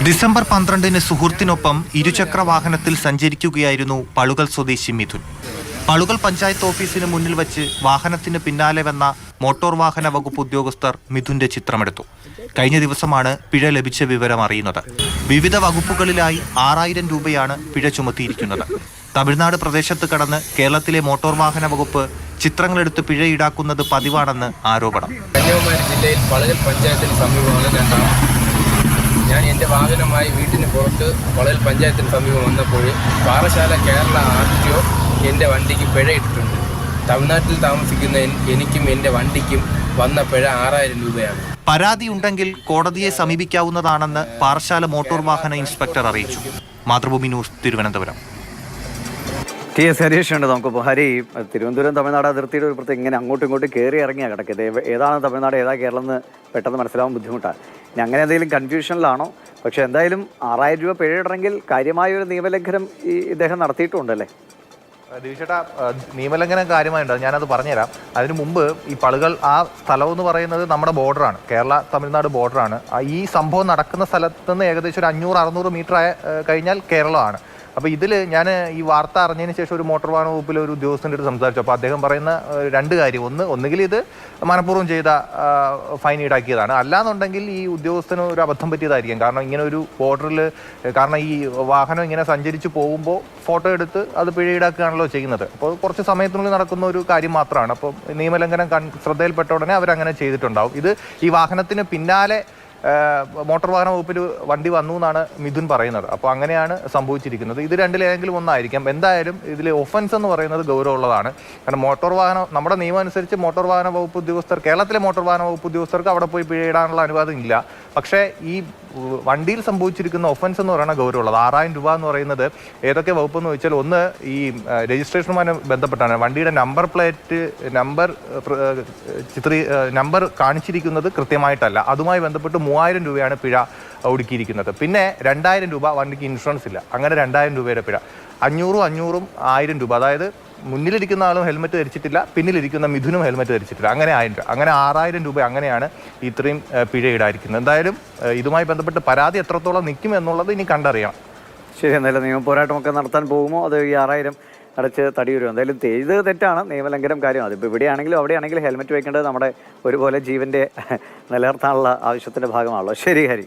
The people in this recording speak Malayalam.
ഡിസംബർ 12-ന് സുഹൃത്തിനൊപ്പം ഇരുചക്ര വാഹനത്തിൽ സഞ്ചരിക്കുകയായിരുന്നു പളുകൽ സ്വദേശി മിഥുൻ. പളുകൽ പഞ്ചായത്ത് ഓഫീസിന് മുന്നിൽ വച്ച് വാഹനത്തിന് പിന്നാലെ വന്ന മോട്ടോർ വാഹന വകുപ്പ് ഉദ്യോഗസ്ഥർ മിഥുന്റെ ചിത്രമെടുത്തു. കഴിഞ്ഞ ദിവസമാണ് പിഴ ലഭിച്ച വിവരം അറിയുന്നത്. വിവിധ വകുപ്പുകളിലായി 6000 രൂപയാണ് പിഴ ചുമത്തിയിരിക്കുന്നത്. തമിഴ്നാട് പ്രദേശത്ത് കടന്ന് കേരളത്തിലെ മോട്ടോർ വാഹന വകുപ്പ് ചിത്രങ്ങളെടുത്ത് പിഴ ഈടാക്കുന്നത് പതിവാണെന്ന് ആരോപണം. കന്യാകുമാരി ജില്ലയിൽ പളുകൽ പഞ്ചായത്തിന് സമീപമാണ് ഞാൻ എൻ്റെ വാഹനമായി വീട്ടിന് പുറത്ത് പളുകൽ പഞ്ചായത്തിന് സമീപം വന്നപ്പോൾ പാറശാല കേരള RTO എൻ്റെ വണ്ടിക്ക് പിഴ ഇട്ടിട്ടുണ്ട്. തമിഴ്നാട്ടിൽ താമസിക്കുന്ന എനിക്കും എൻ്റെ വണ്ടിക്കും വന്ന പിഴ 6000 രൂപയാണ്. പരാതിയുണ്ടെങ്കിൽ കോടതിയെ സമീപിക്കാവുന്നതാണെന്ന് പാറശാല മോട്ടോർ വാഹന ഇൻസ്പെക്ടർ അറിയിച്ചു. മാതൃഭൂമി ന്യൂസ്, തിരുവനന്തപുരം. TS ഹരീഷ് ഉണ്ട് നമുക്കിപ്പോൾ. ഹരി, തിരുവനന്തപുരം തമിഴ്നാട് അതിർത്തിയുടെ ഒരു പ്രത്യേകം ഇങ്ങനെ അങ്ങോട്ടും ഇങ്ങോട്ടും കയറി ഇറങ്ങിയാണ് കിടക്കുന്നത്. ഏതാണ് തമിഴ്നാട്, ഏതാ കേരളം എന്ന് പെട്ടെന്ന് മനസ്സിലാവാൻ ബുദ്ധിമുട്ടാണ്. ഇനി അങ്ങനെ എന്തെങ്കിലും കൺഫ്യൂഷനിലാണോ? പക്ഷെ എന്തായാലും 6000 രൂപ പിഴയിടണമെങ്കിൽ കാര്യമായ ഒരു നിയമലംഘനം ഇദ്ദേഹം നടത്തിയിട്ടുണ്ടല്ലേ? ദിവിഷേട്ടാ, നിയമലംഘനം കാര്യമായിട്ടുണ്ട്. ഞാനത് പറഞ്ഞുതരാം. അതിനു മുമ്പ് ഈ പളുകൾ ആ സ്ഥലം എന്ന് പറയുന്നത് നമ്മുടെ ബോർഡറാണ്, കേരള തമിഴ്നാട് ബോർഡറാണ്. ഈ സംഭവം നടക്കുന്ന സ്ഥലത്ത് നിന്ന് ഏകദേശം ഒരു 500-600 മീറ്റർ കഴിഞ്ഞാൽ കേരളമാണ്. അപ്പോൾ ഇതിൽ ഞാൻ ഈ വാർത്ത അറിഞ്ഞതിന് ശേഷം ഒരു മോട്ടോർ വാഹന വകുപ്പിലെ ഒരു ഉദ്യോഗസ്ഥൻ്റെ അടുത്ത് സംസാരിച്ചു. അപ്പോൾ അദ്ദേഹം പറയുന്ന 2 കാര്യം. ഒന്നുകിൽ ഇത് മനഃപൂർവ്വം ചെയ്ത ഫൈൻ ഈടാക്കിയതാണ്, അല്ലാന്നുണ്ടെങ്കിൽ ഈ ഉദ്യോഗസ്ഥന് ഒരു അബദ്ധം പറ്റിയതായിരിക്കും. കാരണം ഇങ്ങനെ ഒരു ബോർഡറിൽ, കാരണം ഈ വാഹനം ഇങ്ങനെ സഞ്ചരിച്ച് പോകുമ്പോൾ ഫോട്ടോ എടുത്ത് അത് പിഴ ഈടാക്കുകയാണല്ലോ ചെയ്യുന്നത്. അപ്പോൾ കുറച്ച് സമയത്തിനുള്ളിൽ നടക്കുന്ന ഒരു കാര്യം മാത്രമാണ്. അപ്പോൾ നിയമലംഘനം ശ്രദ്ധയിൽപ്പെട്ട ഉടനെ അവരങ്ങനെ ചെയ്തിട്ടുണ്ടാവും. ഇത് ഈ വാഹനത്തിന് പിന്നാലെ മോട്ടോർ വാഹന വകുപ്പിൽ വണ്ടി വന്നു എന്നാണ് മിഥുൻ പറയുന്നത്. അപ്പോൾ അങ്ങനെയാണ് സംഭവിച്ചിരിക്കുന്നത്. ഇത് രണ്ടിലേതെങ്കിലും ഒന്നായിരിക്കാം. എന്തായാലും ഇതിൽ ഒഫൻസ് എന്ന് പറയുന്നത് ഗൗരവമുള്ളതാണ്. കാരണം മോട്ടോർ വാഹന, നമ്മുടെ നിയമം അനുസരിച്ച് മോട്ടോർ വാഹന വകുപ്പ് ഉദ്യോഗസ്ഥർ, കേരളത്തിലെ മോട്ടോർ വാഹന വകുപ്പ് ഉദ്യോഗസ്ഥർക്ക് അവിടെ പോയി പിഴയിടാനുള്ള അനുവാദം ഇല്ല. പക്ഷേ ഈ വണ്ടിയിൽ സംഭവിച്ചിരിക്കുന്ന ഒഫൻസ് എന്ന് പറയുന്നത് ഗൗരവമുള്ളത്. 6000 രൂപ എന്ന് പറയുന്നത് ഏതൊക്കെ വകുപ്പെന്ന് ചോദിച്ചാൽ, ഒന്ന് ഈ രജിസ്ട്രേഷനുമായി ബന്ധപ്പെട്ടാണ്. വണ്ടിയുടെ നമ്പർ പ്ലേറ്റ് നമ്പർ കാണിച്ചിരിക്കുന്നത് കൃത്യമായിട്ടല്ല. അതുമായി ബന്ധപ്പെട്ട് 3000 രൂപയാണ് പിഴ ഒടുക്കിയിരിക്കുന്നത്. പിന്നെ 2000 രൂപ വണ്ടിക്ക് ഇൻഷുറൻസ് ഇല്ല, അങ്ങനെ 2000 രൂപയുടെ പിഴ. 500-500 1000 രൂപ. അതായത് മുന്നിലിരിക്കുന്ന ആളും ഹെൽമെറ്റ് ധരിച്ചിട്ടില്ല, പിന്നിലിരിക്കുന്ന മിഥുനും ഹെൽമെറ്റ് ധരിച്ചിട്ടില്ല, അങ്ങനെ 1000 രൂപ. അങ്ങനെ 6000 രൂപ. അങ്ങനെയാണ് ഇത്രയും പിഴ ഈടായിരിക്കുന്നത്. എന്തായാലും ഇതുമായി ബന്ധപ്പെട്ട് പരാതി എത്രത്തോളം നിൽക്കും എന്നുള്ളത് ഇനി കണ്ടറിയണം. ശരി, എന്തായാലും നിയമ പോരാട്ടമൊക്കെ നടത്താൻ പോകുമോ അത് ഈ 6000 അടച്ച് തടി വരും? എന്തായാലും ഇത് തെറ്റാണ്, നിയമലംഘനം കാര്യമാണ്. അതിപ്പോൾ ഇവിടെയാണെങ്കിലും അവിടെയാണെങ്കിലും ഹെൽമെറ്റ് വയ്ക്കേണ്ടത് നമ്മുടെ ഒരുപോലെ ജീവൻ്റെ നിലനിർത്താനുള്ള ആവശ്യത്തിൻ്റെ ഭാഗമാണല്ലോ. ശരി ഹരി.